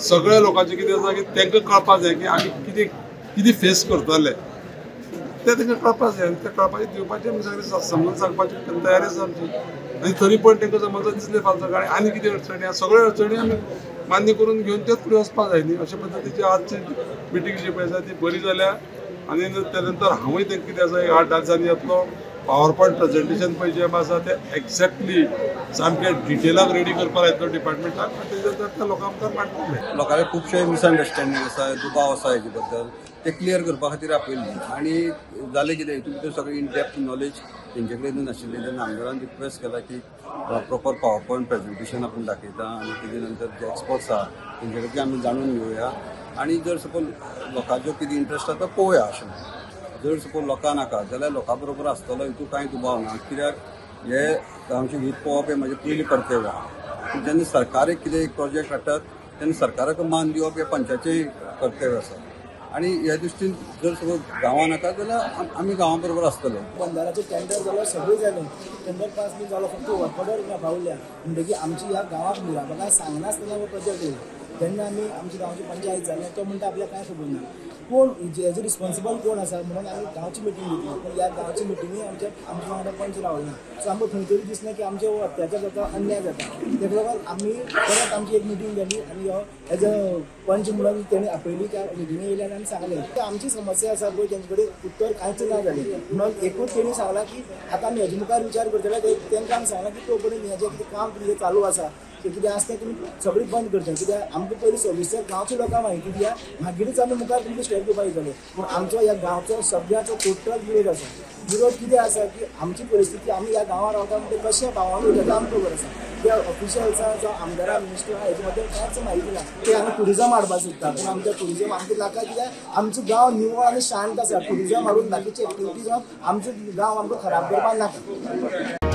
सगळ्या लोकांचे कितें आसा की तांकां कळपाक जाय की आमी कितें कितें फेस करतले ते तांकां कळपाक जाय आनी ते कळपाचें दिवपाचें आमी सगळें समजून सांगपाची तयारी आसा आमची आनी तरी पण तांकां समज दिसलें फालतू आनी आनी कितें अडचणी आसा सगळ्यो अडचणी आमी मान्य करून घेवन तेच फुडें वचपाक जाय न्ही अशे पद्दतीची आजची मिटींग जी पळय आसा ती बरी जाल्या आनी त्या नंतर हांवूय तांकां कितें आसा 8 दिसांनी येतलो पावर पॉयंट प्रेजेंटेशन पळय जें आसा तें एक्झॅक्टली सामकें डिटेलाक रेडी करपाक येतलो डिपार्टमेंटाक आनी तेजे नंतर त्या लोकांक आमकां मांडटले लोकांचे खुबशे मिसअंडरस्टँडींग आसा दुबाव आसा हेजे बद्दल ते क्लियर करपा खातीर आपयल्ली आनी जालें कितें हितून भितर सगळें इन डेप्थ नॉलेज तेंचे कडेन नाशिल्लें तेन्ना आमदारान रिक्वेस्ट केला की प्रॉपर पावर पॉयंट प्रेजेंटेशन आपूण दाखयता आनी तेजे नंतर जे एक्सपर्ट्स आहा तेंचे कडच्यान आमी जाणून घेवया आनी जर सपोज लोकांचो कितें इंट्रस्ट आसा तो पळोवया अशें जर सपोज लोकां नाका जाल्यार लोकां बरोबर आसतलो हितून कांय दुबाव ना कित्याक हे गांवचें हीत पळोवप हें म्हजें पयलीं कर्तव्य आहा जेन्ना सरकार एक कितें एक प्रोजेक्ट हाडटात तेन्ना सरकाराक मान दिवप हें पंचायतीचें कर्तव्य आसा आनी ह्या दृश्टीन जर सपोज गांवां नाका जाल्यार आमी गांवा बरोबर आसतले बंधाराचें टेंडर जाल्यार सगळें जालें टेंडर पास बी जालो फक्त वर्कडर पावल्या म्हणटकीर आमची ह्या गांवाक मुलाकात सांगनासतना हो प्रोजेक्ट येयलो जेन्ना आमी आमची गांवची पंचायत जाली तो म्हणटा आपल्याक कांय खबर ना कोण हेजो रिस्पॉन्सिबल कोण आसा म्हणून आमी गांवची मिटींग घेतली पूण ह्या गांवची मिटिंगी आमच्या वांगडा पंच रावना सो आमकां खंय तरी दिसना की आमचे अत्याचार जाता अन्याय जाता तेका लागून आमी परत आमची एक मिटींग जाली आनी हो एज अ पंच म्हणून तेणी आपयली त्या मिटिंगे येयल्यान आमी सांगलें की आमची समस्या आसा पळय तेंचे कडेन उत्तर कांयच ना जालें म्हणून एकूच तेणी सांगलां की आतां आमी हेजे मुखार विचार करतले तेंकां आमी सांगलां की तो पर्यंत हेजें कितें काम तुमचें चालू आसा ते कितें आसता तुमी सगळीं बंद करचें कित्याक आमकां पयलीं सविस्तर गांवच्या लोकांक म्हायती दिया मागीरच आमी मुखार तुमकां स्टेप दिवपाक येतले पूण आमचो ह्या गांवचो सगळ्यांचो टोटल विरोध आसा विरोध कितें आसा की आमची परिस्थिती आमी ह्या गांवांत रावता म्हणजे कशें भावांक उलयता आमकां खबर आसा त्या ऑफिशियल्सां जावं आमदारा मिनिस्टर आहा हेजे बद्दल कांयच म्हायती ना ते आमी ट्युरिजम हाडपाक सोदता पूण आमच्या ट्युरिजम आमकां नाका कित्याक आमचो गांव निवळ आनी शांत आसा ट्युरिजम हाडून बाकीची एक्टिविटी जावन आमचो गांव आमकां खराब करपाक नाका